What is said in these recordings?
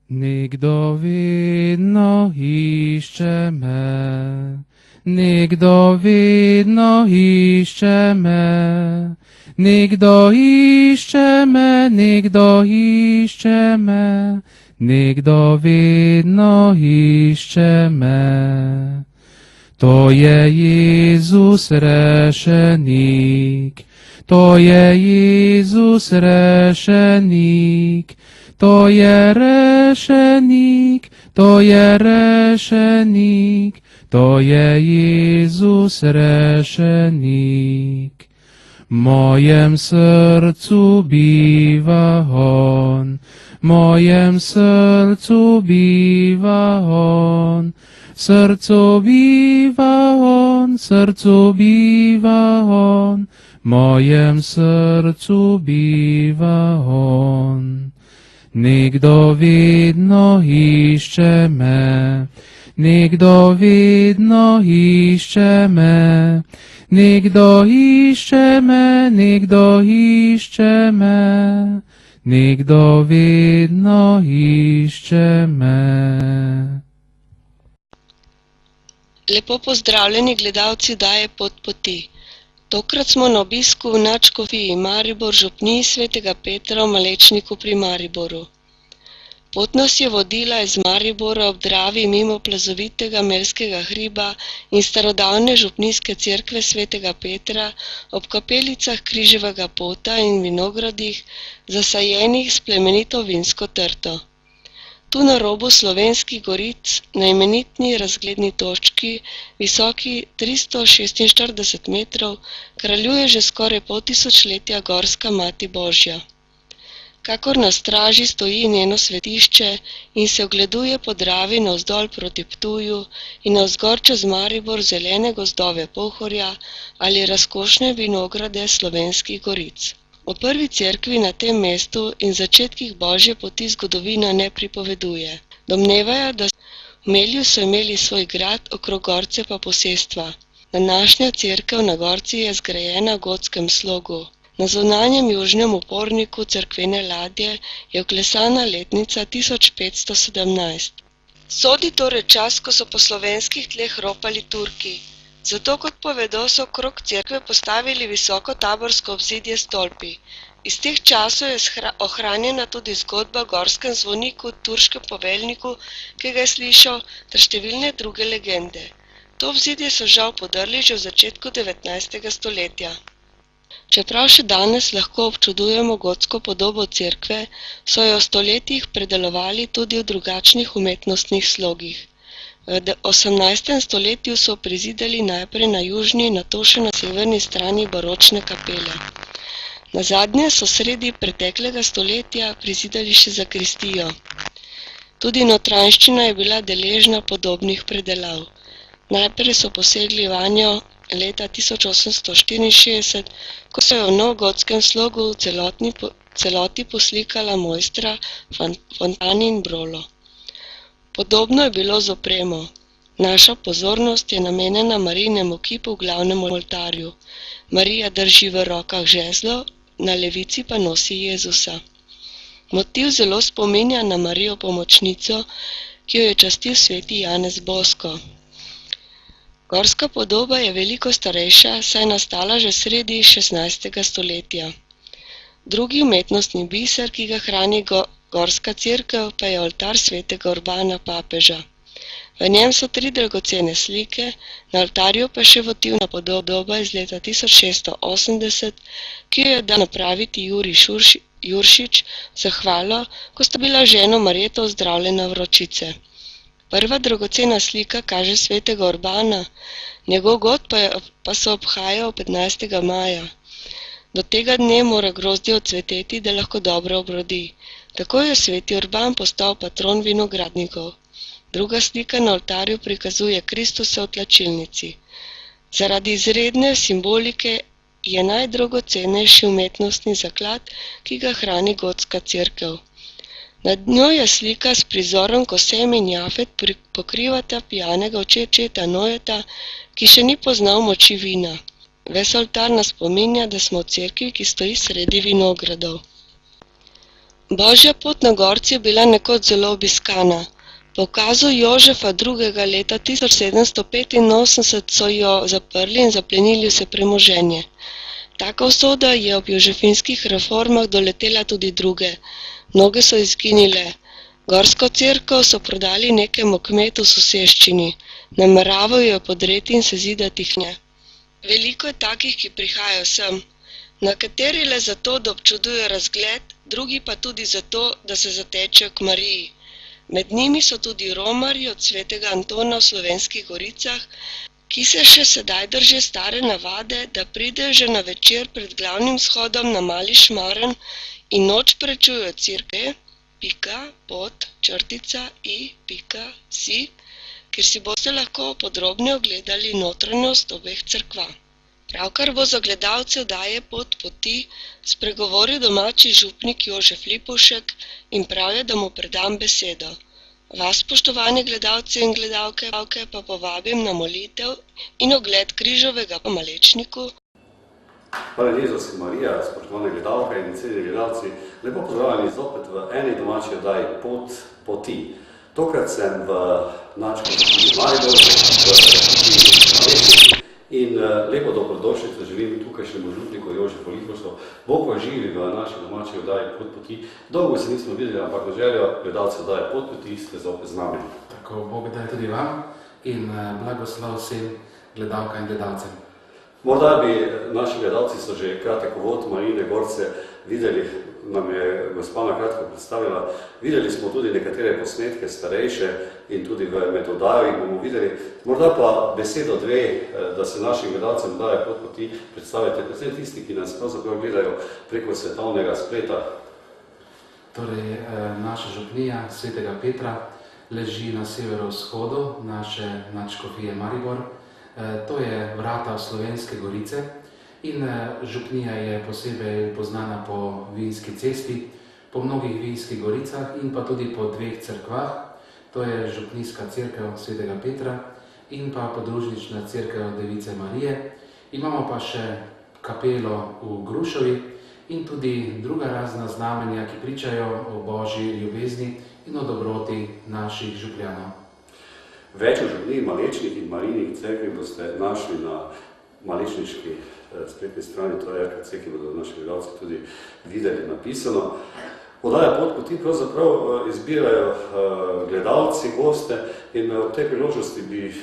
Nikdo vidno išče me, nikdo vidno išče me, nikdo išče me, nikdo išče me, nikdo vidno išče me. To je Jezus rešenik, to je Jezus rešenik, to je rešenik, to je rešenik, to je Jezus rešenik. Mojem srcu biva on, mojem srcu biva on, srcu biva on, srcu biva on, mojem srcu biva on. Nikdo vidno išče me, nikdo vidno išče me, nikdo išče me, nikdo išče me, nikdo vidno išče me. Lepo pozdravljeni gledalci oddaje Pot poti. Tokrat smo na obisku v nadškofiji Maribor, župniji svetega Petra v Malečniku pri Mariboru. Pot nas je vodila iz Maribora ob Dravi mimo plazovitega Melskega hriba in starodavne župnijske cerkve svetega Petra ob kapelicah križevega pota in vinogradih, zasajenih s plemenito vinsko trto. Tu na robu Slovenskih goric, na imenitni razgledni točki, visoki 346 metrov, kraljuje že skoraj pol tisočletja gorska Mati Božja. Kakor na straži stoji njeno svetišče in se ogleduje po Dravi navzdol proti Ptuju in navzgor čez Maribor zelene gozdove Pohorja ali razkošne vinograde Slovenskih goric. O prvi cerkvi na tem mestu in začetkih Božje poti zgodovina ne pripoveduje. Domnevajo, da v Melju so imeli svoj grad, okrog gorce pa posestva. Današnja cerkev na gorci je zgrajena v gotskem slogu. Na zunanjem južnem uporniku cerkvene ladje je vklesana letnica 1517. Sodi torej čas, ko so po slovenskih tleh ropali Turki. Zato, kot povedo, so okrog cerkve postavili visoko taborsko obzidje s stolpi. Iz teh časov je ohranjena tudi zgodba o gorskem zvoniku, turškem poveljniku, ki ga je slišal, ter številne druge legende. To obzidje so žal podrli že v začetku 19. stoletja. Čeprav še danes lahko občudujemo gotsko podobo cerkve, so jo v stoletjih predelovali tudi v drugačnih umetnostnih slogih. V 18. stoletju so prizidali najprej na južni, nato še na severni strani baročne kapele. Nazadnje so sredi preteklega stoletja prizidali še zakristijo. Tudi notranjščina je bila deležna podobnih predelav. Najprej so posegli vanjo leta 1864, ko so jo v novgotskem slogu v celoti poslikala mojstra Fontani in Brolo. Podobno je bilo z opremo. Naša pozornost je namenjena Marijinemu kipu v glavnem oltarju. Marija drži v rokah žezlo, na levici pa nosi Jezusa. Motiv zelo spominja na Marijo pomočnico, ki jo je častil sveti Janez Bosko. Gorska podoba je veliko starejša, saj je nastala že sredi 16. stoletja. Drugi umetnostni biser, ki ga hrani gorska cerkev, pa je oltar svetega Urbana papeža. V njem so 3 dragocene slike, na oltarju pa še votivna podoba iz leta 1680, ki jo je dal napraviti Jurij Juršič za hvalo, ko sta bila ženo Marjeto ozdravljena vročice. Prva dragocena slika kaže svetega Urbana, njegov god pa se obhaja 15. maja. Do tega dne mora grozdje odcveteti, da lahko dobro obrodi. Tako je sveti Urban postal patron vinogradnikov. Druga slika na oltarju prikazuje Kristusa v tlačilnici. Zaradi izredne simbolike je najdragocenejši umetnostni zaklad, ki ga hrani gotska cerkev. Nad njo je slika s prizorom, ko Sem in Jafet pokrivata pijanega očeta Nojeta, ki še ni poznal moči vina. Ves oltar nas spominja, da smo v cerkvi, ki stoji sredi vinogradov. Božja pot na gorci je bila nekoč zelo obiskana. Po ukazu Jožefa II. Leta 1785 so jo zaprli in zaplenili vse premoženje. Taka usoda je ob jožefinskih reformah doletela tudi druge. Mnoge so izginile. Gorsko cerkev so prodali nekemu kmetu v soseščini. Nameravajo jo podreti in sezidati k njej. Veliko je takih, ki prihajajo sem. Nekateri le zato, da občudujejo razgled, drugi pa tudi zato, da se zatečejo k Mariji. Med njimi so tudi romarji od svetega Antona v Slovenskih goricah, ki se še sedaj držijo stare navade, da pridejo že na večer pred glavnim shodom na Mali Šmaren in noč prečujejo cerkve.pot.i.si, kjer si boste lahko podrobneje ogledali notranjost obeh cerkva. Pravkar bo za gledalce oddaje Pot poti spregovoril domači župnik Jožef Lipovšek in prav je, da mu predam besedo. Vas, spoštovani gledalci in gledalke, pa povabim na molitev in ogled križovega po Malečniku. Hvala Jezus in Marija, spoštovane gledalke in cenjeni gledalci, lepo pozdravljeni zopet v eni domači oddaji Pot poti. Tokrat sem v nadškofiji Maribor, v Malečniku in lepo dobrodošlico želim tukajšnjemu župniku Jožefu Lipovšku. Bog vas živi v naši domači oddaji Pot poti. Dolgo se nismo videli, ampak na željo gledalcev oddaje Pot poti ste zopet z nami. Tako, Bog daj tudi vam in blagoslov vsem gledalkam in gledalcem. Morda bi naši gledalci so že kratek uvod Marijine gorce videli, nam je gospa na kratko predstavila. Videli smo tudi nekatere posnetke starejše in tudi med oddajo jih bomo videli. Morda pa besedo dve, da se našim gledalcem oddaje Pot poti predstavite, predvsem tisti, ki nas pravzaprav gledajo preko svetovnega spleta. Torej, naša župnija svetega Petra leži na severovzhodu naše nadškofije Maribor. To je vrata v Slovenske gorice in župnija je posebej poznana po vinski cesti, po mnogih vinskih goricah in pa tudi po dveh cerkvah. To je župnijska cerkev svetega Petra in pa podružnična cerkev Device Marije. Imamo pa še kapelo v Grušovi in tudi druga razna znamenja, ki pričajo o božji ljubezni in o dobroti naših župljanov. Več o župniji Malečnik in Marijinih cerkvi boste našli na malečniški spletni strani, to je RKC, ki bodo naši gledalci tudi videli napisano. Oddaja Pot poti pravzaprav izbirajo gledalci, goste in v tej priložnosti bi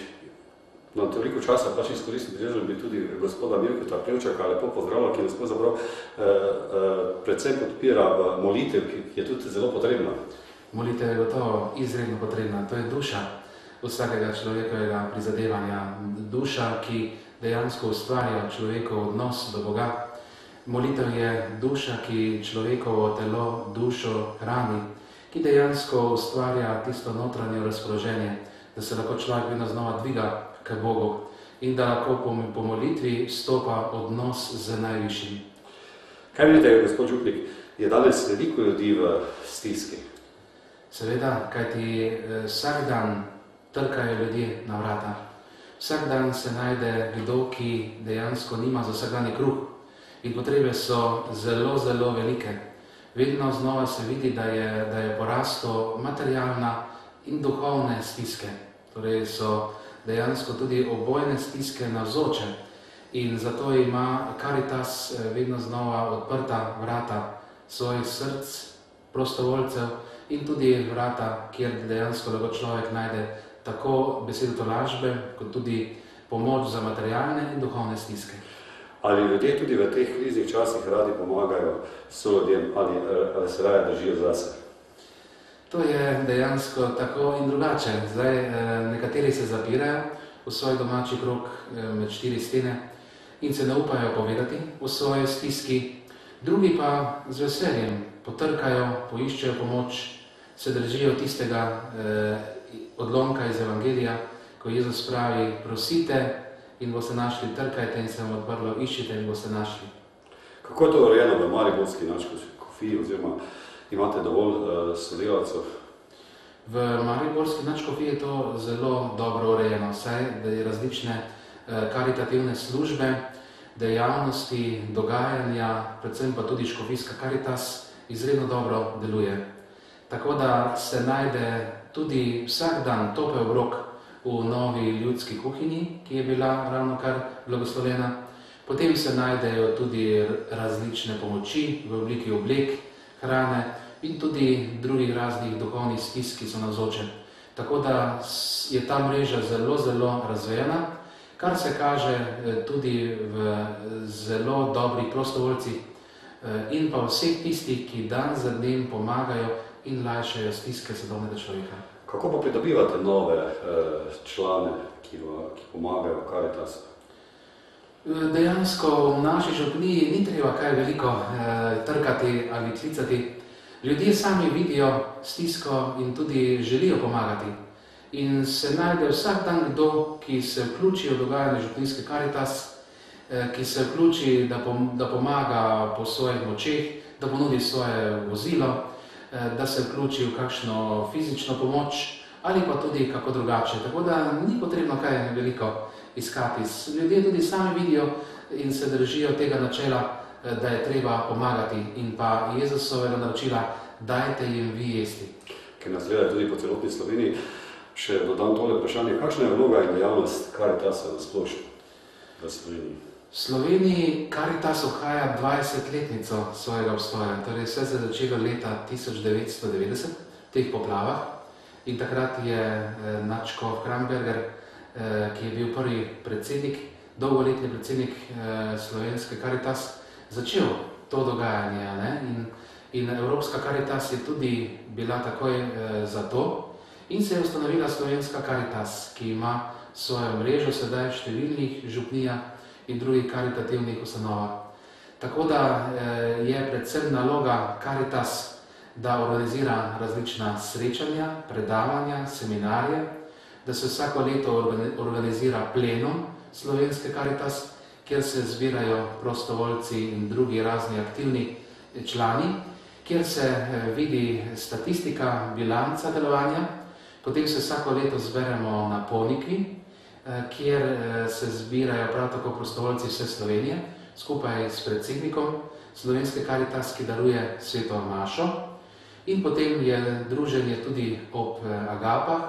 na toliko časa pač izkoristili priložnost, bi tudi gospoda Milkota Plevčaka lepo pozdravila, ki nas pravzaprav predvsem podpira v molitev, ki je tudi zelo potrebna. Molitev je gotovo izredno potrebna, to je duša vsakega človekovega prizadevanja, duša, ki dejansko ustvarja človekov odnos do Boga. Molitev je duša, ki človekovo telo, dušo hrani, ki dejansko ustvarja tisto notranje razpoloženje, da se lahko človek vedno znova dviga k Bogu in da lahko po molitvi stopa odnos z najvišjim. Kaj vidite, gospod župnik, je danes veliko ljudi v stiski? Seveda, kajti vsak dan trkajo ljudje na vrata. Vsak dan se najde kdo, ki dejansko nima za vsakdanji kruh in potrebe so zelo, zelo velike. Vedno znova se vidi, da je porasto materialna in duhovne stiske. Torej so dejansko tudi obojne stiske navzoče in zato ima Karitas vedno znova odprta vrata svojih src, prostovoljcev in tudi vrata, kjer dejansko lahko človek najde tako besedo tolažbe, kot tudi pomoč za materialne in duhovne stiske. Ali ljudje tudi v teh kriznih časih radi pomagajo soljudem ali se raje držijo zase? To je dejansko tako in drugače. Zdaj, nekateri se zapirajo v svoj domači krog med štiri stene in se ne upajo povedati o svoji stiski, drugi pa z veseljem potrkajo, poiščejo pomoč, se držijo tistega odlomka iz Evangelija, ko Jezus pravi, prosite in boste našli, trkajte in se vam odprlo, iščite in boste našli. Kako je to urejeno v mariborski nadškofiji, oziroma imate dovolj sodelavcev? V mariborski nadškofiji je to zelo dobro urejeno, saj da je različne karitativne službe, dejavnosti, dogajanja, predvsem pa tudi škofijska Karitas izredno dobro deluje. Tako da se najde tudi vsak dan topel obrok v novi ljudski kuhinji, ki je bila ravno kar blagoslovljena. Potem se najdejo tudi različne pomoči v obliki oblek, hrane in tudi drugih raznih duhovnih stisk, ki so navzoče. Tako da je ta mreža zelo, zelo razvejena, kar se kaže tudi v zelo dobrih prostovoljcih in pa vseh tistih, ki dan za dnem pomagajo in lajšajo stiske sodobnega človeka. Kako pa pridobivate nove člane, ki pomagajo Karitasu? Dejansko v naši župniji ni treba kaj veliko trkati ali klicati. Ljudje sami vidijo stisko in tudi želijo pomagati. In se najde vsak dan kdo, ki se vključi v dogajanje župnijske Karitas, ki se vključi, da pomaga po svojih močeh, da ponudi svoje vozilo, da se vključi v kakšno fizično pomoč ali pa tudi kako drugače. Tako da ni potrebno kaj veliko iskati. Ljudje tudi sami vidijo in se držijo tega načela, da je treba pomagati in pa Jezusovega naročila, dajte jim vi jesti. Ker nas gledajo tudi po celotni Sloveniji, še dodam tole vprašanje, kakšna je vloga in dejavnost Karitasa na splošno v Sloveniji? V Sloveniji Karitas obhaja 20-letnico svojega obstoja, torej vse se je začelo leta 1990 v teh poplavah in takrat je nadškof Kramberger, ki je bil prvi predsednik, dolgoletni predsednik slovenske Karitas, začel to dogajanje. In Evropska Karitas je tudi bila takoj za to in se je ustanovila slovenska Karitas, ki ima svojo mrežo sedaj v številnih župnijah in drugih karitativnih ustanovah. Tako da je predvsem naloga Karitas, da organizira različna srečanja, predavanja, seminarje, da se vsako leto organizira plenum slovenske Karitas, kjer se zbirajo prostovoljci in drugi razni aktivni člani, kjer se vidi statistika, bilanca delovanja, potem se vsako leto zberemo na Ponikvi, kjer se zbirajo prav tako prostovoljci vse Slovenije, skupaj s predsednikom slovenske Karitas, ki daruje sveto mašo, in potem je druženje tudi ob Agapah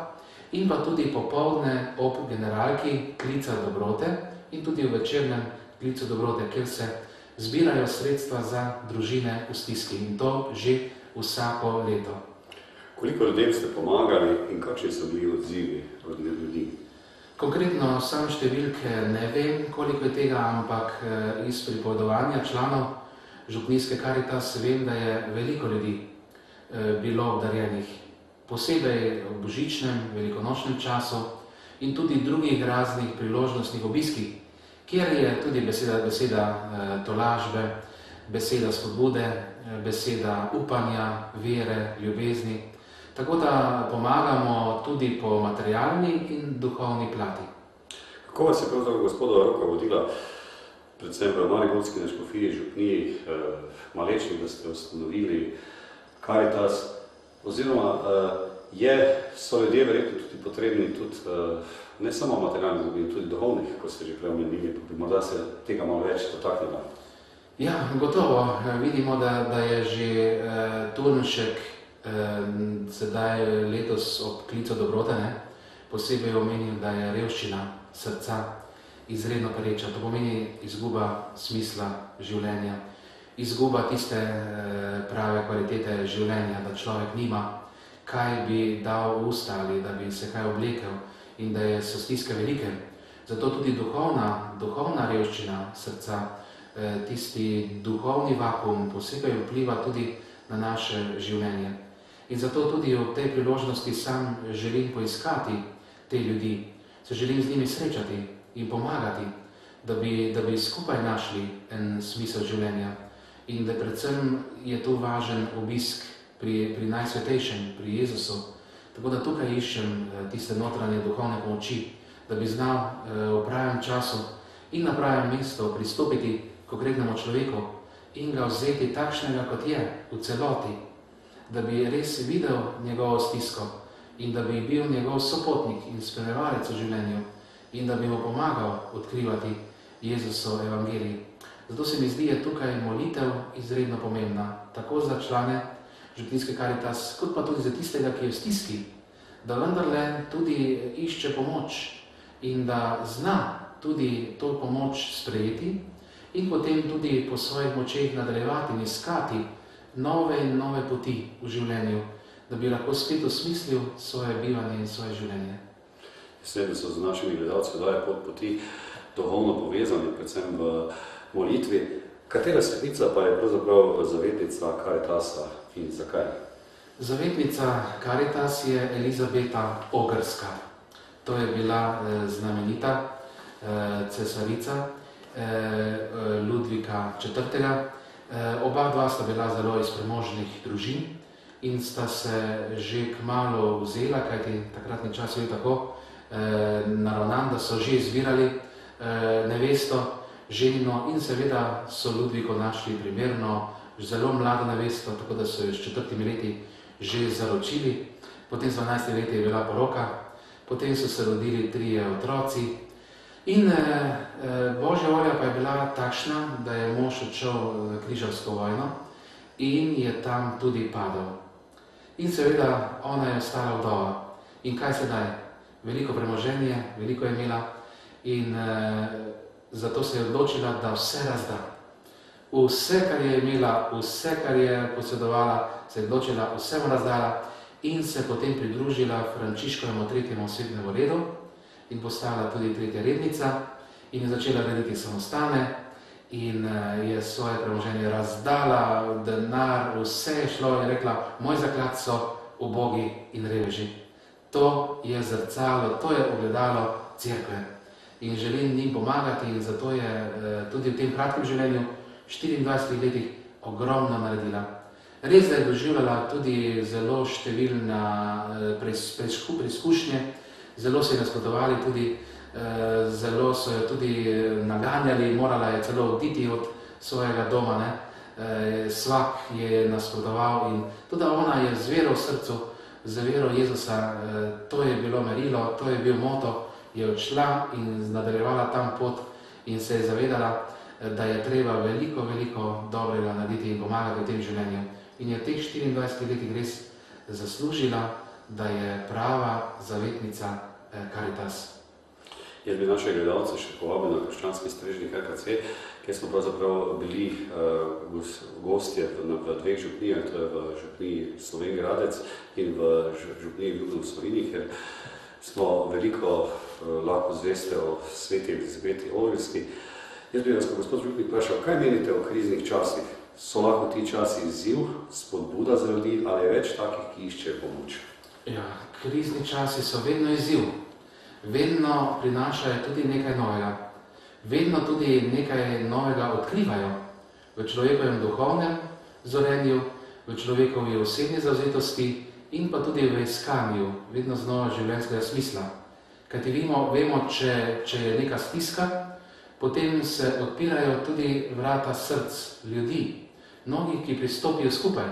in pa tudi popoldne ob generalki Klica dobrote in tudi v večernem Klicu dobrote, kjer se zbirajo sredstva za družine v stiski in to že vsako leto. Koliko ljudem ste pomagali in kakšni so bili odzivi od ljudi? Konkretno sam številke ne vem, koliko je tega, ampak iz pripovedovanja članov župnijske Karitas vem, da je veliko ljudi bilo obdarjenih, posebej v božičnem, velikonočnem času in tudi drugih raznih priložnostnih obiskih, kjer je tudi beseda tolažbe, beseda spodbude, beseda upanja, vere, ljubezni. Tako da pomagamo tudi po materialni in duhovni plati. Kako vas je pravzaprav gospodova roka vodila, predvsem v mariborski nadškofiji, župniji, Malečni, da ste ustanovili Karitas, oziroma so ljudje verjetno tudi potrebni tudi ne samo materialnih, ampak tudi duhovnih, ko ste že prej omenili, pa bi morda se tega malo več dotaknila. Ja, gotovo. Vidimo, da je že Turnšek sedaj letos ob Klicu dobrote posebej omenil, da je revščina srca izredno pereča. To pomeni izguba smisla življenja, izguba tiste prave kvalitete življenja, da človek nima kaj bi dal v usta ali da bi se kaj oblekel in da so stiske velike. Zato tudi duhovna revščina srca, tisti duhovni vakuum posebej vpliva tudi na naše življenje. In zato tudi ob tej priložnosti sam želim poiskati te ljudi, se želim z njimi srečati in pomagati, da bi skupaj našli en smisel življenja in da predvsem je tu važen obisk pri Najsvetejšem, pri Jezusu. Tako da tukaj iščem tiste notranje duhovne pomoči, da bi znal v pravem času in na pravem mestu pristopiti k konkretnemu človeku in ga vzeti takšnega, kot je, v celoti, da bi res videl njegovo stisko in da bi bil njegov sopotnik in spremljevalec v življenju in da bi mu pomagal odkrivati Jezusov evangelij. Zato se mi zdi, je tukaj molitev izredno pomembna, tako za člane Župnijske Karitas, kot pa tudi za tistega, ki je v stiski, da vendarle tudi išče pomoč in da zna tudi to pomoč sprejeti in potem tudi po svojih močeh nadaljevati in iskati nove in nove poti v življenju, da bi lahko spet osmislil svoje bivanje in svoje življenje. Mislim, da so z našimi gledalci daje poti duhovno povezani, predvsem v molitvi. Katera svetnica pa je pravzaprav zavetnica Karitasa in zakaj? Zavetnica Karitas je Elizabeta Ogrska. To je bila znamenita cesarica Ludvika IV. Oba dva sta bila zelo iz premožnih družin in sta se že kmalu vzela, kajti takratni čas je bil tako naravnan, da so že izbirali nevesto, ženo in seveda so Ludviku našli primerno zelo mlado nevesto, tako da so jo s 4 leti že zaročili. Potem z 12 leti je bila poroka, potem so se rodili 3 otroci in Božja volja pa je bila takšna, da je mož odšel v križarsko vojno in je tam tudi padel. In seveda ona je ostala vdova. In kaj sedaj? Veliko premoženje, veliko je imela in zato se je odločila, da vse razda. Vse, kar je imela, vse, kar je posedovala, se je odločila, vse mu razdala in se potem pridružila Frančiškovemu 3. osebnemu redu in postala tudi 3. rednica in je začela rediti samostane in je svoje premoženje razdala, denar, vse je šlo in rekla, moj zaklad so ubogi in reveži. To je zrcalo, to je ogledalo cerkve in želim njim pomagati in zato je tudi v tem kratkem življenju 24 letih ogromno naredila. Res, da je doživljala tudi zelo številna preizkušnje, zelo so ji nasprotovali tudi, zelo so jo tudi naganjali, morala je celo oditi od svojega doma, ne. Svak je nasprotoval in tudi ona je z vero v srcu, z vero Jezusa, to je bilo merilo, to je bil moto, je odšla in nadaljevala tam pot in se je zavedala, da je treba veliko, veliko dobrega narediti in pomagati v tem življenju. In je v teh 24 letih res zaslužila, da je prava zavetnica Karitas. Jaz bi naše gledalce še povabil na krščanski strežnik RKC, kjer smo pravzaprav bili gostje v 2 župnijah, to je v župniji Slovenj Gradec in v župniji Ljubno v Sloveniji, ker smo veliko lahko zveste o sveti Elizabeti Ogrski. Jaz bi vas, gospod župnik, vprašal, kaj menite o kriznih časih? So lahko ti časi izziv, spodbuda za ljudi ali je več takih, ki iščejo pomoč? Ja, krizni časi so vedno izziv. Vedno prinašajo tudi nekaj novega. Vedno tudi nekaj novega odkrivajo v človekovem duhovnem zorenju, v človekovi osebni zavzetosti in pa tudi v iskanju vedno znova življenjskega smisla. Kajti vemo, če je neka stiska, potem se odpirajo tudi vrata src ljudi, mnogih, ki pristopijo skupaj.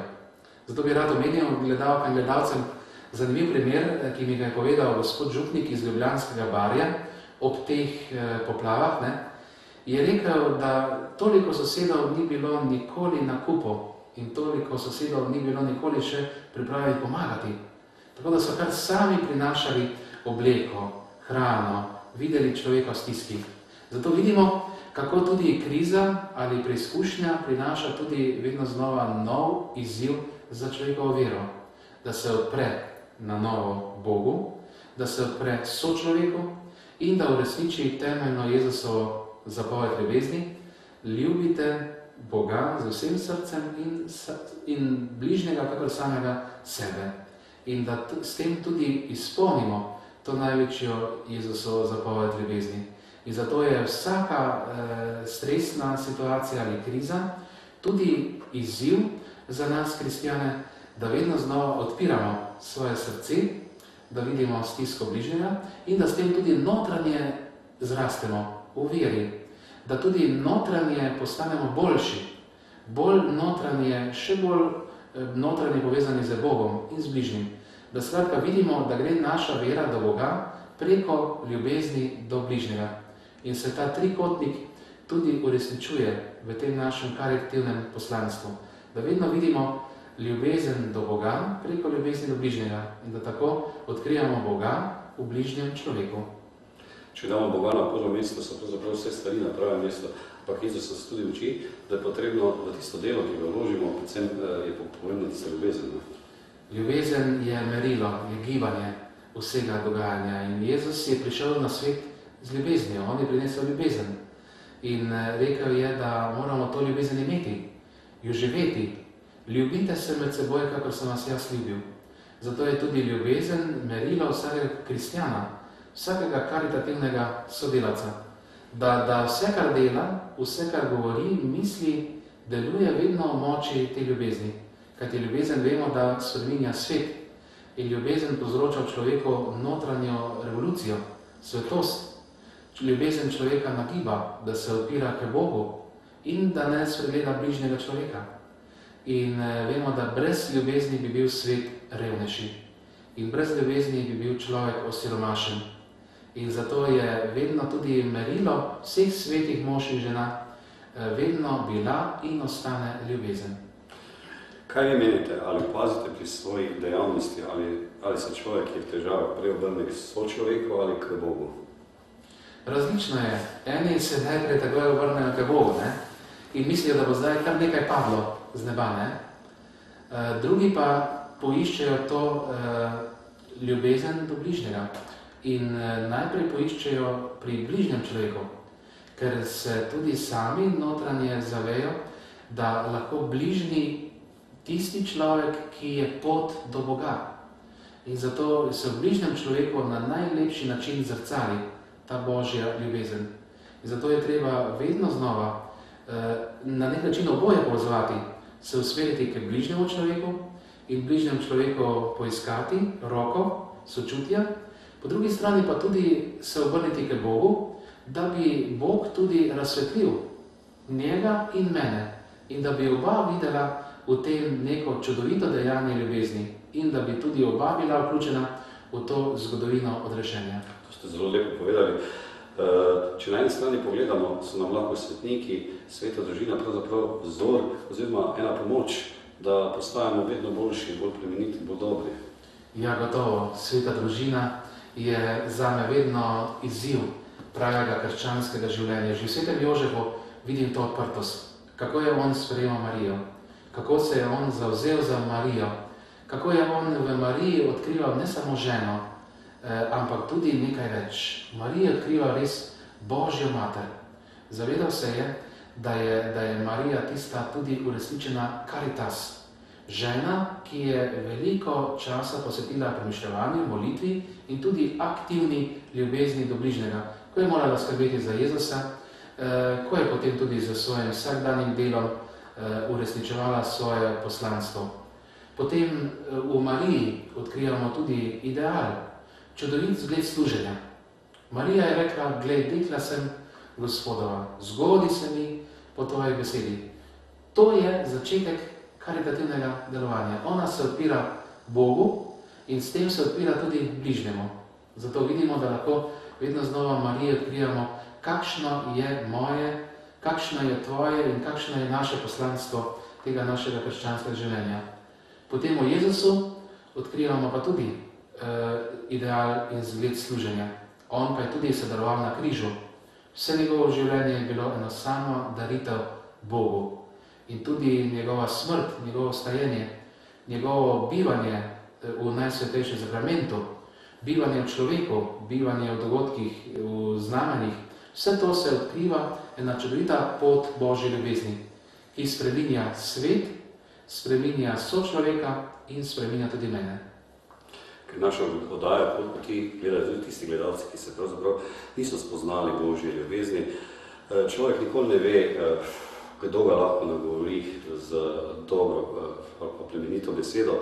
Zato bi rad omenil gledalkam in gledalcem zanimiv primer, ki mi ga je povedal gospod župnik iz Ljubljanskega Barja ob teh poplavah, ne, je rekel, da toliko sosedov ni bilo nikoli na kupu in toliko sosedov ni bilo nikoli še pripravljeni pomagati. Tako da so kar sami prinašali obleko, hrano, videli človeka v stiski. Zato vidimo, kako tudi kriza ali preizkušnja prinaša tudi vedno znova nov izziv za človekovo vero, da se odpre na novo Bogu, da se odpre sočloveku in da uresniči temeljno Jezusovo zapoved ljubezni, ljubite Boga z vsem srcem in bližnjega kakor samega sebe. In da s tem tudi izpolnimo to največjo Jezusovo zapoved ljubezni. In zato je vsaka stresna situacija ali kriza tudi izziv za nas, kristjane, da vedno znova odpiramo svoje srce, da vidimo stisko bližnjega in da s tem tudi notranje zrastemo v veri, da tudi notranje postanemo boljši, bolj notranje, še bolj notranje povezani z Bogom in z bližnjim. Da skratka vidimo, da gre naša vera do Boga preko ljubezni do bližnjega. In se ta trikotnik tudi uresničuje v tem našem karitativnem poslanstvu. Da vedno vidimo ljubezen do Boga preko ljubezni do bližnjega in da tako odkrijamo Boga v bližnjem človeku. Če damo Boga na prvo mesto, so pravzaprav vse stvari na pravem mestu, ampak Jezus nas tudi uči, da je potrebno v tisto delo, ki ga vložimo, predvsem je pomembna tista ljubezen. Ljubezen je merilo, je gibanje vsega dogajanja in Jezus je prišel na svet z ljubeznijo, on je prinesel ljubezen in rekel je, da moramo to ljubezen imeti, jo živeti. Ljubite se med seboj, kakor sem vas jaz ljubil. Zato je tudi ljubezen merilo vsakega kristjana, vsakega karitativnega sodelavca. Da vse, kar dela, vse, kar govori, misli, deluje vedno v moči te ljubezni. Kajti ljubezen vemo, da spreminja svet in ljubezen povzroča v človeku notranjo revolucijo, svetost. Ljubezen človeka nagiba, da se odpira k Bogu in da ne spregleda bližnjega človeka. In vemo, da brez ljubezni bi bil svet revnejši in brez ljubezni bi bil človek osiromašen. In zato je vedno tudi merilo vseh svetih mož in žena vedno bila in ostane ljubezen. Kaj vi menite, ali pazite pri svoji dejavnosti, ali se človek, ki je v težavah, prej obrne k sočloveku ali k Bogu? Različno je. Eni se najprej takoj obrnejo k Bogu, ne? In mislijo, da bo zdaj kar nekaj padlo z neba, ne? Drugi pa poiščejo to ljubezen do bližnjega in najprej poiščejo pri bližnjem človeku, ker se tudi sami notranje zavejo, da lahko bližnji tisti človek, ki je pot do Boga. In zato se v bližnjem človeku na najlepši način zrcali ta Božja ljubezen. In zato je treba vedno znova na nek način oboje povezovati, se usmeriti k bližnjemu človeku in bližnjem človeku poiskati roko sočutja, po drugi strani pa tudi se obrniti k Bogu, da bi Bog tudi razsvetlil njega in mene in da bi oba videla v tem neko čudovito dejanje ljubezni in da bi tudi oba bila vključena v to zgodovino odrešenja. To ste zelo lepo povedali. Če na eni strani pogledamo, so nam lahko svetniki, sveta družina pravzaprav vzor oziroma ena pomoč, da postajamo vedno boljši, bolj plemeniti, bolj dobri. Ja, gotovo. Sveta družina je zame vedno izziv pravega krščanskega življenja. Že v svetem Jožefu vidim to odprtost. Kako je on sprejel Marijo, kako se je on zavzel za Marijo, kako je on v Mariji odkrival ne samo ženo, ampak tudi nekaj več. Marija odkriva res Božjo mater. Zavedal se je, da je Marija tista tudi uresničena caritas. Žena, ki je veliko časa posvetila premišljevanju, molitvi in tudi aktivni ljubezni do bližnjega, ko je morala skrbeti za Jezusa, ko je potem tudi za svojim vsakdanjim delom uresničevala svoje poslanstvo. Potem v Mariji odkrivamo tudi ideal, čudovit zgled služenja. Marija je rekla, glej, dekla sem Gospodova, zgodi se mi po tvoji besedi. To je začetek karitativnega delovanja. Ona se odpira Bogu in s tem se odpira tudi bližnjemu. Zato vidimo, da lahko vedno znova Mariji odkrijamo, kakšno je moje, kakšno je tvoje in kakšno je naše poslanstvo tega našega krščanskega življenja. Potem v Jezusu odkrivamo pa tudi ideal in zgled služenja. On pa je tudi se daroval na križu. Vse njegovo življenje je bilo eno samo daritev Bogu. In tudi njegova smrt, njegovo stajenje, njegovo bivanje v najsvetejšem sakramentu, bivanje v človeku, bivanje v dogodkih, v znamenjih, vse to se odkriva ena čudovita pot Božje ljubezni, ki spreminja svet, spreminja sočloveka in spreminja tudi mene. ker naša oddaja Pot poti gledajo tudi tisti gledalci, ki se pravzaprav niso spoznali Božje ljubezni. Človek nikoli ne ve, kdo ga lahko nagovori z dobro ali pa plemenito besedo.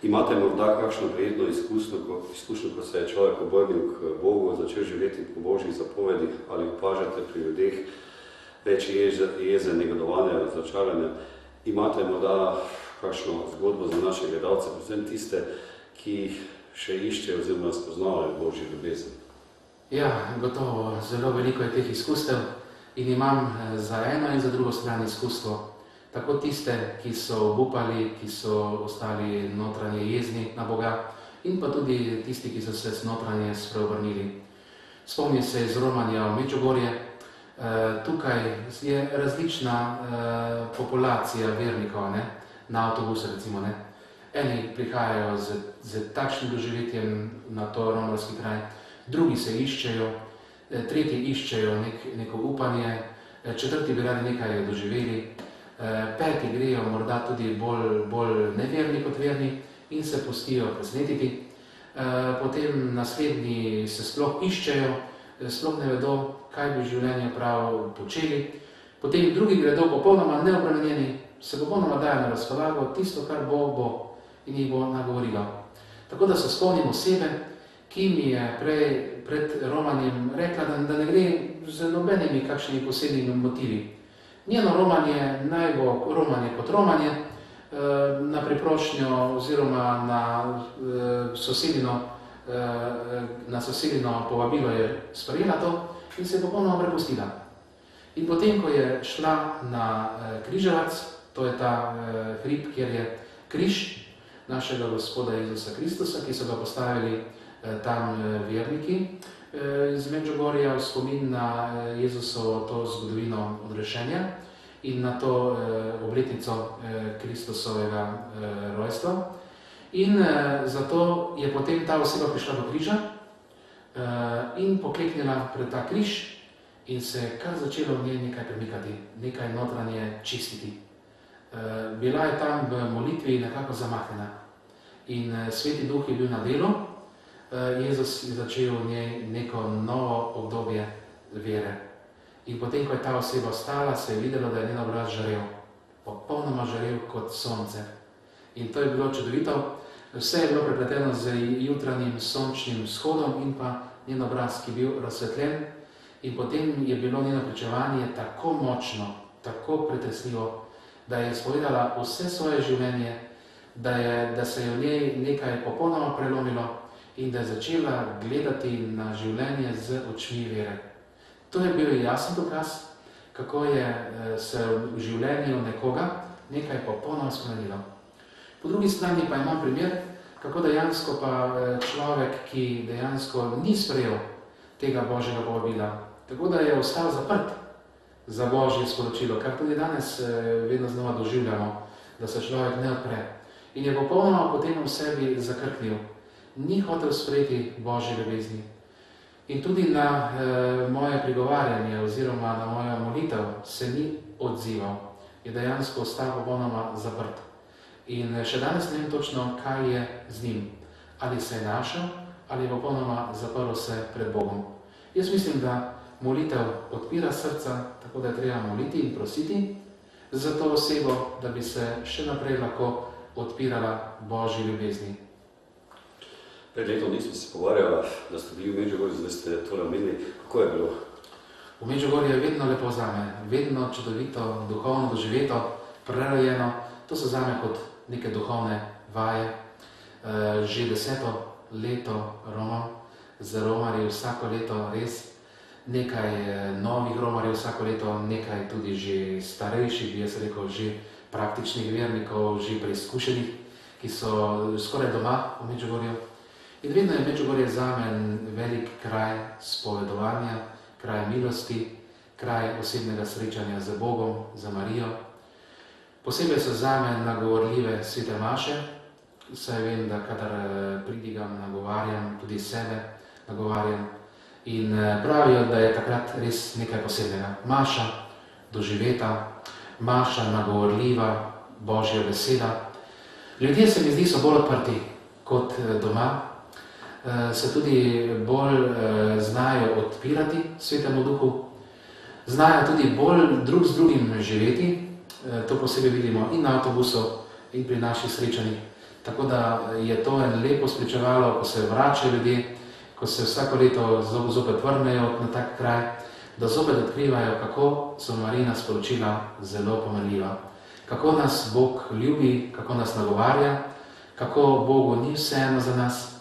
Imate morda kakšno prijetno izkušnjo, ko se je človek obrnil k Bogu, začel živeti po Božjih zapovedih, ali opažate pri ljudeh več jeze, negodovanja, razočaranja? Imate morda kakšno zgodbo za naše gledalce, predvsem tiste, ki še iščejo oziroma spoznavajo Božjo ljubezen? Ja, gotovo, zelo veliko je teh izkustev in imam za eno in za drugo stran izkustvo. Tako tiste, ki so obupali, ki so ostali notranje jezni na Boga, in pa tudi tisti, ki so se notranje spreobrnili. Spomni se iz romanja v Medžugorje. Tukaj je različna populacija vernikov, ne? Na avtobus recimo. Ne? Eni prihajajo z takšnim doživetjem na to romarski kraj, drugi se iščejo, tretji iščejo neko upanje, četrti bi radi nekaj doživeli, peti grejo morda tudi bolj neverni kot verni in se pustijo presenetiti. Potem naslednji se sploh iščejo, sploh ne vedo, kaj bi v življenju prav počeli. Potem drugi gredo popolnoma neobremenjeni, se popolnoma dajo na razpolago, tisto, kar bo in jih bo nagovorilo. Tako da se spomnim osebe, ki mi je prej pred romanjem rekla, da ne gre z nobenimi kakšnimi posebnimi motivi. Njeno romanje naj bo romanje kot romanje, na priprošnjo oziroma na sosedino povabilo je sprejela to in se je popolnoma prepustila. In potem, ko je šla na Križevac, to je ta hrib, kjer je križ našega Gospoda Jezusa Kristusa, ki so ga postavili tam verniki iz Medžugorja v spomin na Jezusovo to zgodovino odrešenja in na to obletnico Kristusovega rojstva. In zato je potem ta oseba prišla do križa in pokleknila pred ta križ in se je kar začelo v njej nekaj premikati, nekaj notranje čistiti. Bila je tam v molitvi nekako zamaknjena in Sveti Duh je bil na delu. Jezus je začel v njej neko novo obdobje vere. In potem, ko je ta oseba stala, se je videlo, da je njen obraz žarel. Popolnoma žarel kot sonce. In to je bilo čudovito. Vse je bilo prepleteno z jutranjim sončnim vzhodom in pa njen obraz, ki je bil razsvetljen. In potem je bilo njeno pričevanje tako močno, tako pretresljivo, da je izpovedala vse svoje življenje, da se je v njej nekaj popolnoma prelomilo in da je začela gledati na življenje z očmi vere. To je bil jasen dokaz, kako je se v življenju nekoga nekaj popolnoma spremenilo. Po drugi strani pa imam primer, kako dejansko pa človek, ki dejansko ni sprejel tega Božjega povabila, tako da je ostal zaprt za Božje sporočilo, kar tudi danes vedno znova doživljamo, da se človek ne odpre. In je popolnoma potem v sebi zakrknil. Ni hotel sprejeti Božje ljubezni. In tudi na moje prigovarjanje oziroma na mojo molitev se ni odzival. Je dejansko ostal popolnoma zaprt. In še danes ne vem točno, kaj je z njim. Ali se je našel, ali je popolnoma zaprl se pred Bogom. Jaz mislim, da molitev odpira srca, tako da je treba moliti in prositi za to osebo, da bi se še naprej lahko odpirala Božji ljubezni. Pred letom nismo se pogovarjali, da ste bili v Medžugorju, zdaj ste tole omenili. Kako je bilo? V Medžugorju je vedno lepo zame, vedno čudovito, duhovno doživeto, prerojeno. To so zame kot neke duhovne vaje. Že 10. leto romam, z romarji vsako leto res nekaj novih romarjev vsako leto, nekaj tudi že starejših, bi jaz rekel, že praktičnih vernikov, že preizkušenih, ki so skoraj doma v Medžugorju. In vedno je Medžugorje zame velik kraj spovedovanja, kraj milosti, kraj osebnega srečanja z Bogom, z Marijo. Posebej so zame nagovorljive svete maše, saj vem, da kadar pridigam, nagovarjam, tudi sebe nagovarjam. In pravijo, da je takrat res nekaj posebnega. Maša doživeta, maša nagovorljiva, Božja beseda. Ljudje se mi zdi so bolj odprti kot doma, se tudi bolj znajo odpirati Svetemu Duhu, znajo tudi bolj drug z drugim živeti. To posebej vidimo in na avtobusu, in pri naših srečanjih. Tako da je to en lepo spričevalo, ko se vračajo ljudje, ko se vsako leto zopet vrnejo na tak kraj, da zopet odkrivajo, kako so Marijina sporočila zelo pomenljiva. Kako nas Bog ljubi, kako nas nagovarja, kako Bogu ni vseeno za nas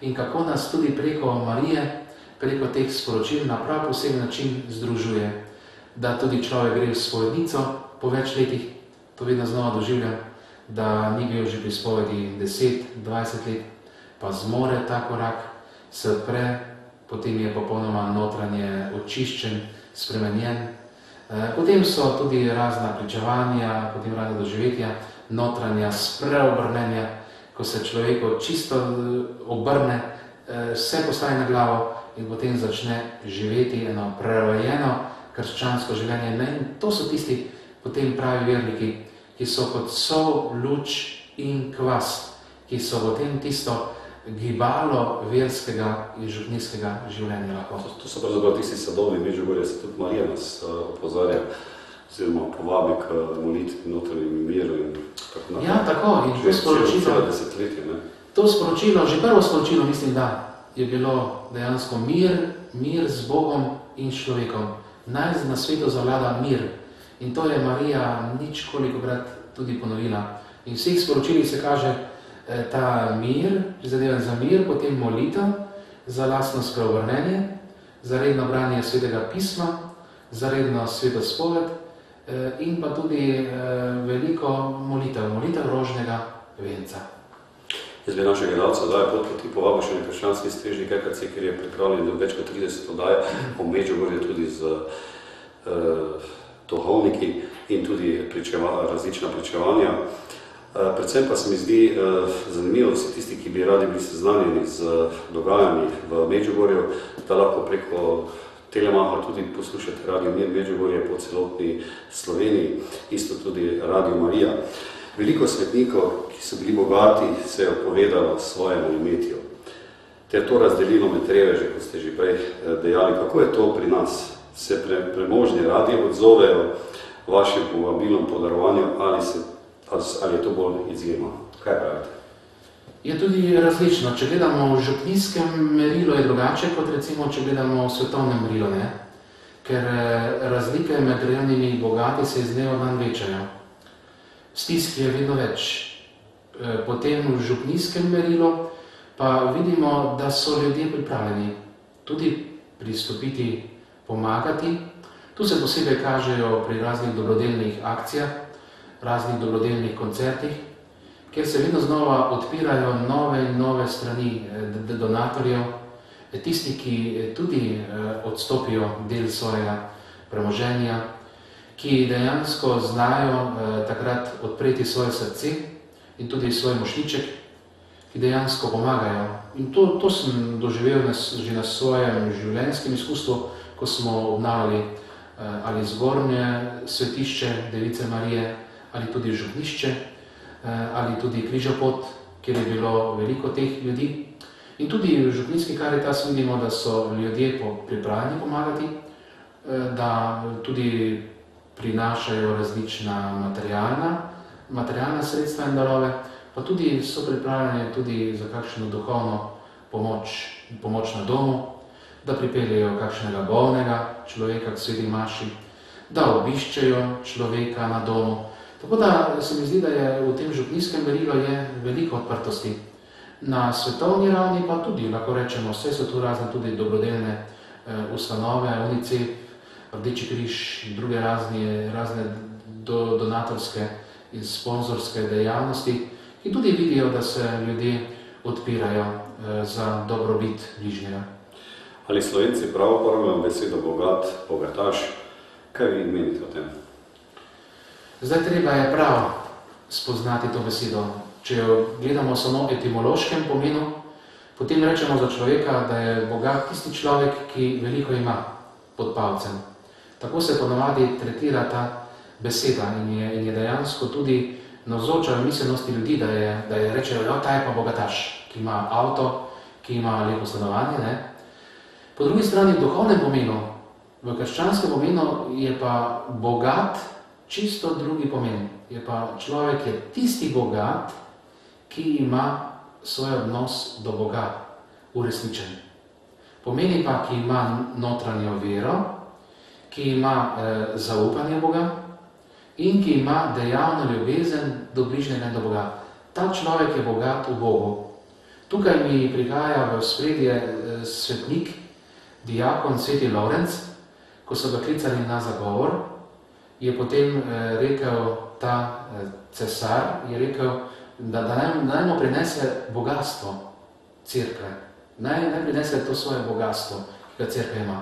in kako nas tudi preko Marije, preko teh sporočil na prav poseben način združuje. Da tudi človek gre v spovednico po več letih, to vedno znova doživljam, da ni bil že pri spovedi 10, 20 let, pa zmore ta korak, se odpre, potem je popolnoma notranje očiščen, spremenjen. Potem so tudi razna pričevanja, potem razna doživetja, notranja spreobrnenja, ko se človeku čisto obrne, vse postavi na glavo in potem začne živeti eno prerojeno krščansko življenje. In to so tisti potem pravi verniki, ki so kot sol, luč in kvas, ki so potem tisto gibalo verskega in župnijskega življenja lahko. To so pravzaprav tisti sadovi Medžugorja, se tudi Marija nas opozarja, oziroma povabi k molitvi, notranjemu miru in tako naprej. Ja, tako. In to sporočilo, celo desetletje, ne? To sporočilo, že prvo sporočilo, mislim, da je bilo dejansko mir z Bogom in človekom. Naj na svetu zavlada mir. In to je Marija ničkolikokrat tudi ponovila. In v vseh sporočilih se kaže ta mir, prizadevan za mir, potem molitev za lastno spreobrnenje, za redno branje Svetega pisma, za redno sveto spoved in pa tudi veliko molitev rožnega venca. Jaz bi našega gledalca oddaje Pot-poti povabil še na krščanski strežnik EKC, ker je pripravljen več kot 30 oddaj o Medžugorju tudi z duhovniki in tudi različna pričevanja. Predvsem pa se mi zdi zanimivo vsi tisti, ki bi radi bili seznanjeni z dogajanji v Medžugorju, da lahko preko Telemaha tudi poslušate Radio Mir Medžugorje po celotni Sloveniji, isto tudi Radio Marija. Veliko svetnikov, ki so bili bogati, se je odpovedalo svojemu imetju. Ter to razdelilo med reveže, kot ste že prej dejali. Kako je to pri nas? Se premožni radi odzovejo vašim povabilom po darovanju ali je to bolj izjema? Kaj pravite? Je tudi različno. Če gledamo v župnijskem merilu, je drugače, kot recimo, če gledamo v svetovnem merilu, ne? Ker razlike med revnimi in bogati se iz dneva v dan večajo. Stisk je vedno več. Potem v župnijskem merilu pa vidimo, da so ljudje pripravljeni tudi pristopiti, pomagati. Tu se posebej kažejo pri raznih dobrodelnih akcijah, raznih dobrodelnih koncertih, kjer se vedno znova odpirajo nove in nove strani donatorjev, tisti, ki tudi odstopijo del svojega premoženja, ki dejansko znajo takrat odpreti svoje srce in tudi svoj mošnjiček, ki dejansko pomagajo. In to sem doživel že na svojem življenjskem izkustvu, ko smo obnavljali ali zgornje svetišče Device Marije, ali tudi župnišče, ali tudi križopot, kjer je bilo veliko teh ljudi. In tudi v župnijski Karitas vidimo, da so ljudje pripravljeni pomagati, da tudi prinašajo različna materialna sredstva in darove, pa tudi so pripravljeni tudi za kakšno duhovno pomoč na domu, da pripeljejo kakšnega bolnega človeka k sveti maši, da obiščejo človeka na domu. Tako da se mi zdi, da je v tem župnijskem merilu veliko odprtosti. Na svetovni ravni pa tudi, lahko rečemo, vse so tu razne tudi dobrodelne ustanove, UNICEF, Rdeči križ in druge razne donatorske in sponzorske dejavnosti, ki tudi vidijo, da se ljudje odpirajo za dobrobit bližnjega. Ali Slovenci prav uporabljamo besedo bogat, bogataš? Kaj vi menite o tem? Zdaj treba je prav spoznati to besedo. Če jo gledamo samo v etimološkem pomenu, potem rečemo za človeka, da je bogat tisti človek, ki veliko ima pod palcem. Tako se ponavadi tretira ta beseda in je dejansko tudi navzoča v miselnosti ljudi, da je rečejo, ta je pa bogataš, ki ima avto, ki ima lepo stanovanje. Ne? Po drugi strani v duhovnem pomenu, v krščanskem pomenu je pa bogat čisto drugi pomen. Je pa človek je tisti bogat, ki ima svoj odnos do Boga uresničen. Pomeni pa, ki ima notranjo vero, ki ima zaupanje v Boga in ki ima dejavno ljubezen do bližnjega in do Boga. Ta človek je bogat v Bogu. Tukaj mi prihaja v spredje svetnik, diakon Sveti Lorenc, ko so ga klicali na zagovor, je potem rekel ta cesar, je rekel, da naj mu prinese bogatstvo cerkve. Naj prinese to svoje bogatstvo, ki ga cerkva ima.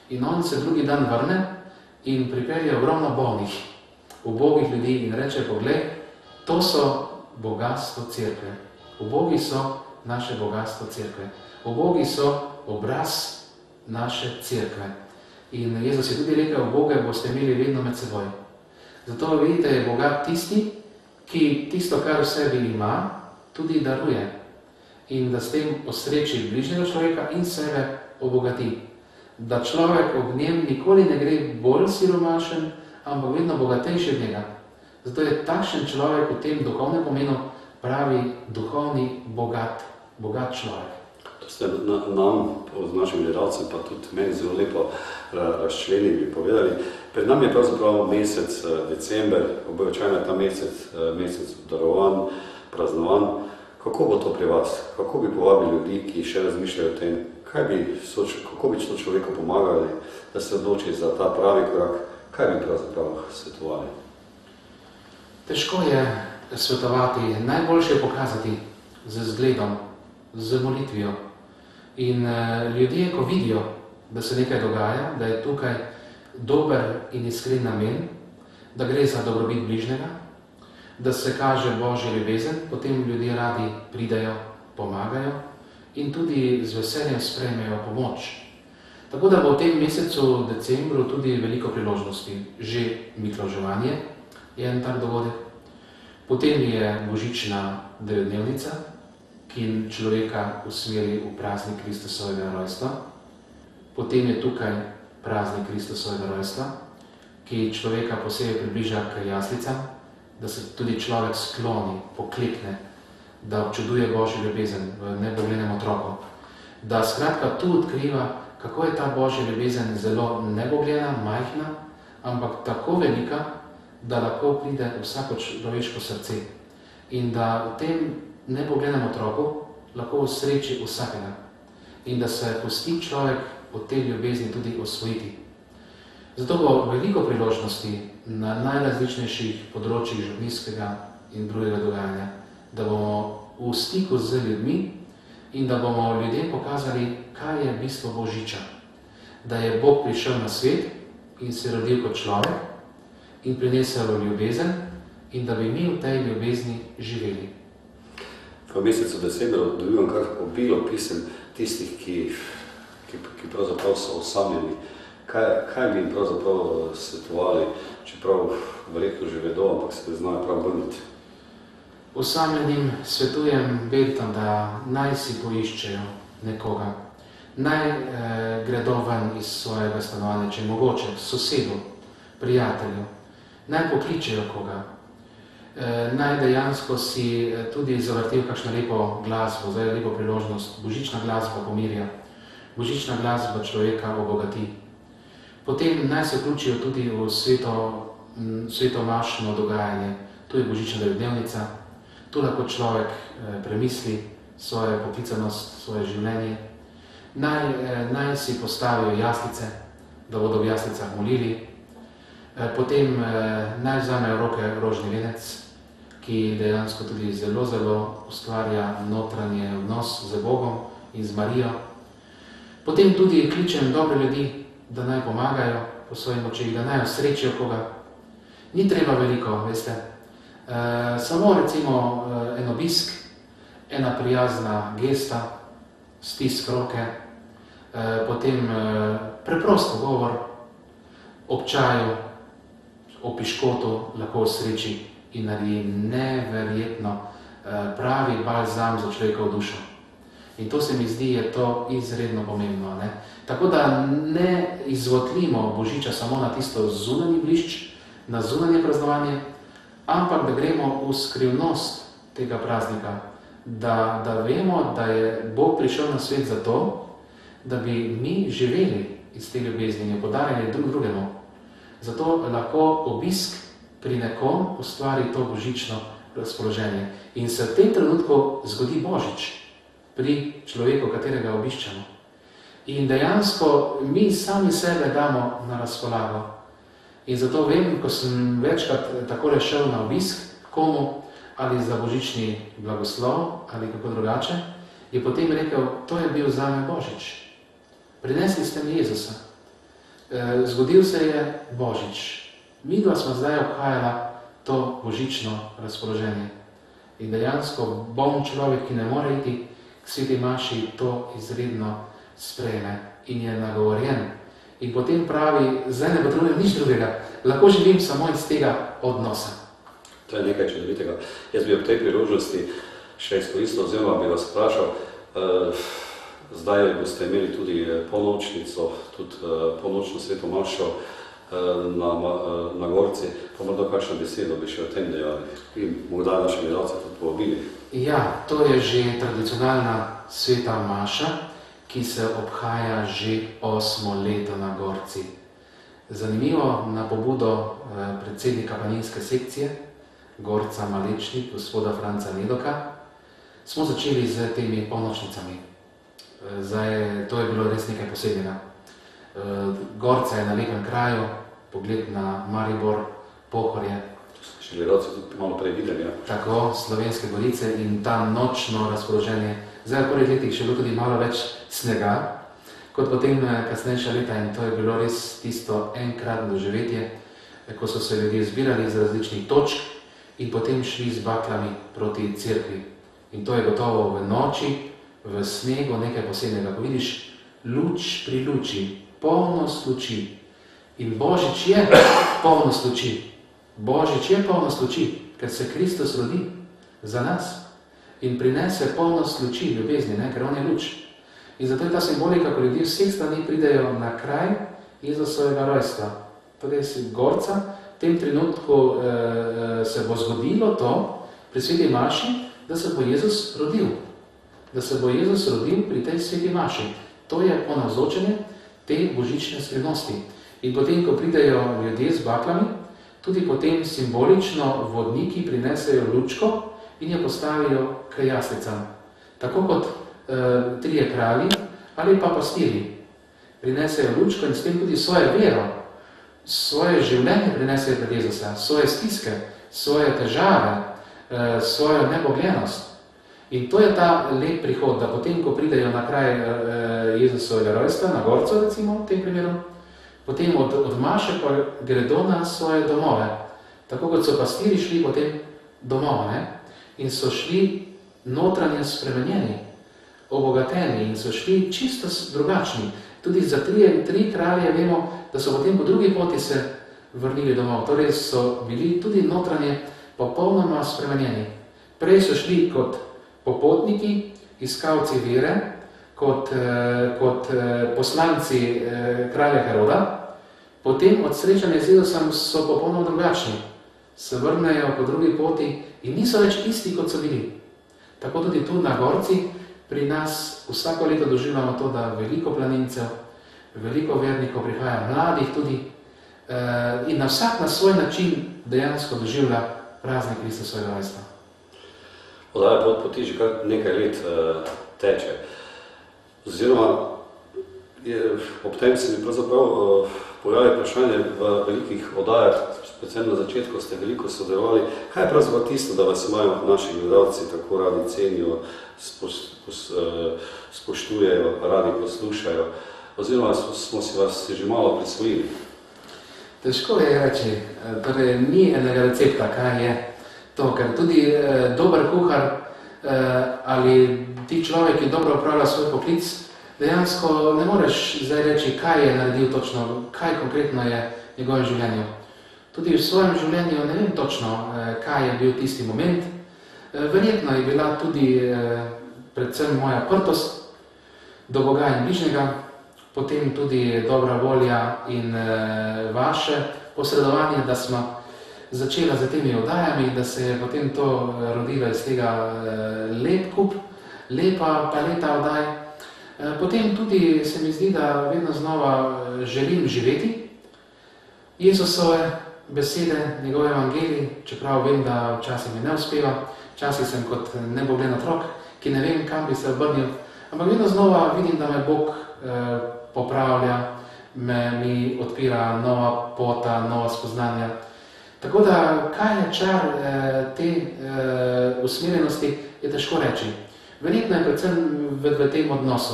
In on se drugi dan vrne in pripelje ogromno bolnih, ubogih ljudi in reče, poglej, to so bogatstvo cerkve. Ubogi so naše bogatstvo cerkve. Ubogi so obraz naše cerkve. In Jezus je tudi rekel, Boga boste imeli vedno med seboj. Zato vidite, je bogat tisti, ki tisto, kar v sebi ima, tudi daruje. In da s tem osreči bližnjega človeka in sebe obogati. Da človek ob njem nikoli ne gre bolj siromašen, ampak vedno bogatejši od njega. Zato je takšen človek v tem duhovnem pomenu pravi duhovni bogat človek. To ste nam, od našim gledalcem, pa tudi meni zelo lepo razčlenili, povedali. Pred nami je pravzaprav mesec december, običajno je ta mesec darovanj, praznovan. Kako bo to pri vas? Kako bi povabili ljudi, ki še razmišljajo o tem, kako bi to človeku pomagali, da se odloči za ta pravi korak? Kaj bi pravzaprav svetovali? Težko je svetovati, najboljše je pokazati z zgledom, z molitvijo. In ljudje, ko vidijo, da se nekaj dogaja, da je tukaj dober in iskren namen, da gre za dobrobit bližnjega, da se kaže Božja ljubezen, potem ljudje radi pridejo, pomagajo in tudi z veseljem sprejmejo pomoč. Tako da bo v tem mesecu decembru tudi veliko priložnosti. Že miklavževanje je en tak dogodek. Potem je božična devetdnevnica, ki človeka usmeri v praznik Kristusovega rojstva. Potem je tukaj praznik Kristusovega rojstva, ki človeka posebej približa k jaslicam, da se tudi človek skloni, poklekne, da občuduje Božjo ljubezen v neboglenem otroku. Da skratka tu odkriva, kako je ta Božja ljubezen zelo neboglena, majhna, ampak tako velika, da lahko pride v vsako človeško srce. In da v tem neboglenem otroku lahko usreči vsakega. In da se pusti človek od te ljubezni tudi osvojiti. Zato bo veliko priložnosti na najrazličnejših področjih župnijskega in drugega dogajanja, da bomo v stiku z ljudmi in da bomo ljudem pokazali, kaj je bistvo Božiča. Da je Bog prišel na svet in se rodil kot človek in prinesel ljubezen in da bi mi v tej ljubezni živeli. V mesecu decembru dobivam kar obilo pisem tistih, ki pravzaprav so osamljeni. Kaj bi jim pravzaprav svetovali, čeprav verjetno že vedo, ampak se znajo prav vrniti? Osamljenim svetujem vedno, da naj si poiščejo nekoga. Naj gredo ven iz svojega stanovanja, če je mogoče, sosedu, prijatelju. Naj pokličejo koga. Naj dejansko si tudi zavrtijo kakšno lepo glasbo, zdaj je lepo priložnost. Božična glasba pomirja, božična glasba človeka obogati. Potem naj se vključijo tudi v svetomašno dogajanje. Tu je božična devetdnevnica, tu lahko človek premisli svojo poklicanost, svoje življenje. Naj si postavijo jaslice, da bodo v jaslicah molili. Potem naj vzamejo v roke rožni venec, ki dejansko tudi zelo ustvarja notranje odnos z Bogom in z Marijo. Potem tudi kličem dobre ljudi, da naj pomagajo po svojih močeh, da naj osrečijo koga. Ni treba veliko, veste. Samo recimo en obisk, ena prijazna gesta, stisk roke, potem preprost pogovor, ob čaju, ob piškotu lahko osreči in naredi neverjetno pravi balzam za človekovo dušo. In to se mi zdi, je to izredno pomembno. Ne? Tako da ne izvotlimo Božiča samo na tisto zunanji blišč, na zunanje praznovanje, ampak da gremo v skrivnost tega praznika, da vemo, da je Bog prišel na svet zato, da bi mi živeli iz te ljubezni in jo podarjali drug drugemu. Zato lahko obisk pri nekom ustvari to božično razpoloženje. In se v tem trenutku zgodi Božič pri človeku, katerega obiščemo. In dejansko mi sami sebe damo na razpolago. In zato vem, ko sem večkrat takole šel na obisk komu, ali za božični blagoslov, ali kako drugače, je potem rekel, to je bil zame Božič. Prinesli ste mi Jezusa. Zgodil se je Božič. Midva smo zdaj obhajala to božično razpoloženje. In dejansko bom človek, ki ne more iti k sveti maši, to izredno sprejme in je nagovorjen. In potem pravi, zdaj ne potrebujem nič drugega, lahko živim samo iz tega odnosa. To je nekaj čudovitega. Jaz bi ob tej priložnosti še izkoristil, oziroma bi vas vprašal, zdaj boste imeli tudi polnočnico, tudi polnočno sveto mašo na Gorci, pa morda kakšno besedo bi še o tem dejali in morda naše gledalce tudi povabili. Ja, to je že tradicionalna sveta maša, ki se obhaja že 8. leto na Gorci. Zanimivo, na pobudo predsednika planinske sekcije Gorca Malečnik, gospoda Franca Nedoka, smo začeli z temi polnočnicami. Zdaj, to je bilo res nekaj posebnega. Gorca je na lepem kraju, pogled na Maribor, Pohorje. To ste še gledalci tudi malo prej videli, ja? Tako, Slovenske gorice in ta nočno razpoloženje. Zdaj, v prvih letih še bilo tudi malo več snega, kot potem kasnejša leta, in to je bilo res tisto enkratno doživetje, ko so se ljudje zbirali z različnih točk in potem šli z baklami proti cerkvi. In to je gotovo v noči, v snegu nekaj posebnega. Ko vidiš luč pri luči, polnost luči. In Božič je polnost luči. Božič je polnost luči, ker se Kristus rodi za nas in prinese polnost luči, ljubezni, ne? Ker on je luč. In zato je ta simbolika, ko ljudje vseh strani pridejo na kraj Jezusovega rojstva. Torej si Gorca, v tem trenutku se bo zgodilo to pri sveti maši, da se bo Jezus rodil. Da se bo Jezus rodil pri tej sveti maši. To je ponavzočenje te božične skrivnosti. In potem, ko pridejo ljudje z baklami, tudi potem simbolično vodniki prinesejo lučko in jo postavijo k jaslicam. Tako kot trije kralji ali pa pastiri prinesejo lučko in s tem tudi svojo vero, svoje življenje prinesejo pred Jezusa, svoje stiske, svoje težave, svojo nebogljenost. In to je ta lep prihod, da potem, ko pridejo na kraj Jezusovega rojstva, na Gorco recimo v tem primeru, potem od maše pa gredo na svoje domove. Tako kot so pastiri šli potem domov, ne? In so šli notranje spremenjeni, obogateni in so šli čisto drugačni. Tudi za tri kralje vemo, da so potem po drugi poti se vrnili domov. Torej so bili tudi notranje popolnoma spremenjeni. Prej so šli kot popotniki, iskalci vere, kot poslanci kralja Heroda, potem od srečanja z Jezusom so popolnoma drugačni. Se vrnejo po drugi poti in niso več isti, kot so bili. Tako tudi tu na Gorci pri nas vsako leto doživljamo to, da veliko planincev, veliko vernikov prihaja, mladih tudi, in na vsak na svoj način dejansko doživlja praznik Kristusovega rojstva. Oddaja Pot poti že kar nekaj let teče. Oziroma, ob tem se mi pravzaprav pojavlja vprašanje v velikih oddajah, predvsem na začetku ste veliko sodelovali. Kaj je pravzaprav tisto, da vas imajo naši gledalci tako radi cenijo, spoštujejo, radi poslušajo? Oziroma smo si vas že malo prisvojili? Težko je reči, torej ni enega recepta, kaj je to, ker tudi dober kuhar ali ti človek, ki dobro upravlja svoj poklic, dejansko ne moreš zdaj reči, kaj je naredil točno, kaj konkretno je v njegovem življenju. Tudi v svojem življenju ne vem točno, kaj je bil tisti moment. Verjetno je bila tudi predvsem moja prtost do Boga in bližnjega, potem tudi dobra volja in vaše posredovanje, da smo začela z temi oddajami, da se je potem to rodilo iz tega lepa paleta oddaj. Potem tudi se mi zdi, da vedno znova želim živeti Jezusove besede, njegov evangelij, čeprav vem, da včasih mi ne uspeva, včasih sem kot nebogljen otrok, ki ne vem, kam bi se obrnil, ampak vedno znova vidim, da me Bog popravlja, mi odpira nova pota, nova spoznanja. Tako da, kaj je čar te usmerjenosti, je težko reči. Verjetno je predvsem v tem odnosu,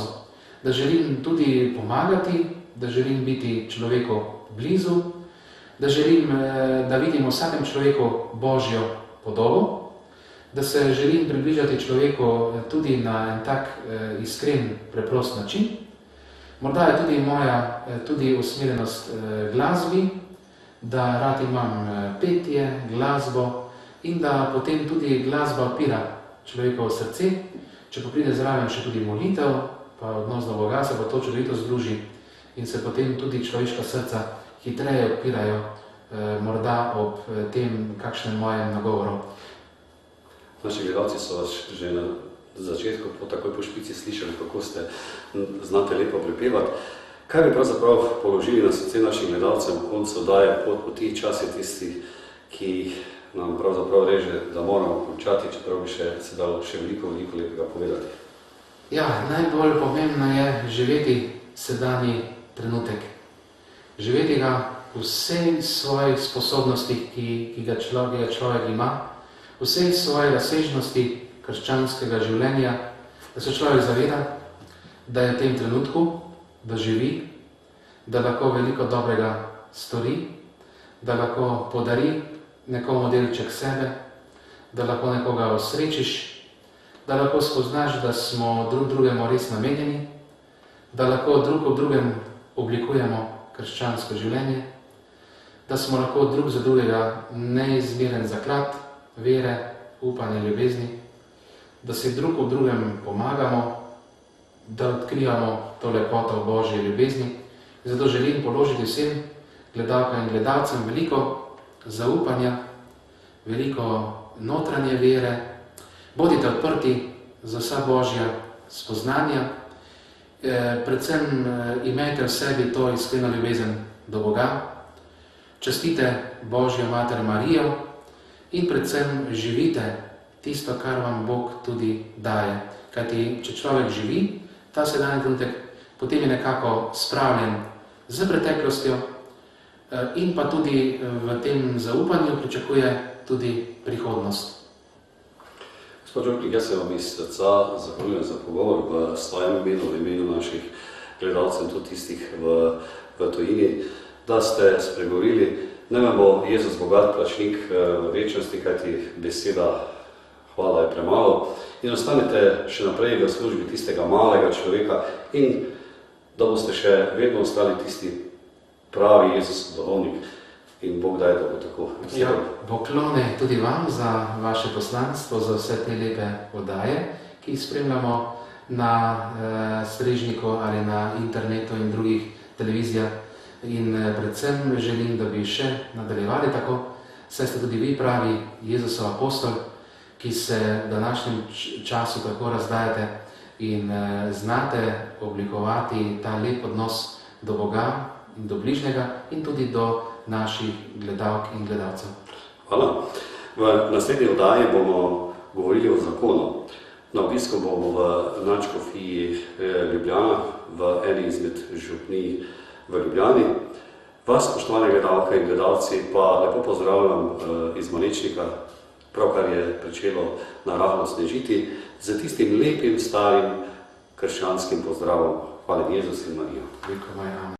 da želim tudi pomagati, da želim biti človeku blizu, da želim, da vidim v vsakem človeku Božjo podobo, da se želim približati človeku tudi na en tak iskren, preprost način. Morda je tudi moja usmerjenost glasbi, da rad imam petje, glasbo in da potem tudi glasba odpira človekovo srce. Če pa pride zraven še tudi molitev, pa odnos do Boga, se pa to čudovito združi in se potem tudi človeška srca hitreje odpirajo, morda ob tem kakšnem mojem nagovoru. Naši gledalci so vas že na začetku, takoj po špici slišali, kako ste znate lepo prepevati. Kaj bi pravzaprav položili na srce naših gledalcev v koncu oddaje Pot poti? Čas je tisti, ki nam pravzaprav reže, da moramo končati, čeprav bi se dalo še veliko lepega povedati. Ja, najbolj pomembno je živeti sedanji trenutek. Živeti ga v vsej svojih sposobnostih, ki ga človek ima, v vsej svojej razsežnosti krščanskega življenja, da se človek zaveda, da je v tem trenutku, da živi, da lahko veliko dobrega stori, da lahko podari nekomu delček sebe, da lahko nekoga osrečiš, da lahko spoznaš, da smo drug drugemu res namenjeni, da lahko drug ob drugem oblikujemo krščansko življenje, da smo lahko drug za drugega neizmeren zaklad vere, upanja, ljubezni, da si drug ob drugem pomagamo, da odkrivamo to lepoto Božje ljubezni. Zato želim položiti vsem gledalkam in gledalcem veliko zaupanja, veliko notranje vere. Bodite odprti za vsa Božja spoznanja, predvsem imejte v sebi to iskreno ljubezen do Boga, častite Božjo Mater Marijo in predvsem živite tisto, kar vam Bog tudi daje. Kajti, če človek živi ta sedanji trenutek, potem je nekako spravljen z preteklostjo in pa tudi v tem zaupanju pričakuje tudi prihodnost. Gospod Župnik, jaz se vam iz srca zahvaljujem za pogovor v svojem imenu, v imenu naših gledalcev in tudi tistih v tujini, da ste spregovorili. Naj vam bo Jezus bogat plačnik v večnosti, kajti beseda hvala je premalo. In ostanete še naprej v službi tistega malega človeka in da boste še vedno ostali tisti pravi Jezus dolovnik. In Bog daj, da bo tako. Ja, poklone tudi vam za vaše poslanstvo, za vse te lepe oddaje, ki jih spremljamo na strežniku ali na internetu in drugih televizijah. In predvsem želim, da bi še nadaljevali tako, saj ste tudi vi pravi Jezusov apostol, ki se v današnjem času tako razdajate in znate oblikovati ta lep odnos do Boga in do bližnjega in tudi do naših gledalk in gledalcev. Hvala. V naslednji oddaji bomo govorili o zakonu. Na obisku bomo v nadškofiji Ljubljana, v eni izmed župnij v Ljubljani. Vas, spoštovane gledalke in gledalci, pa lepo pozdravljam iz Malečnika, pravkar je pričelo narahlo snežiti, z tistim lepim, starim krščanskim pozdravom. Hvala Jezus in Marijo. Veliko moja.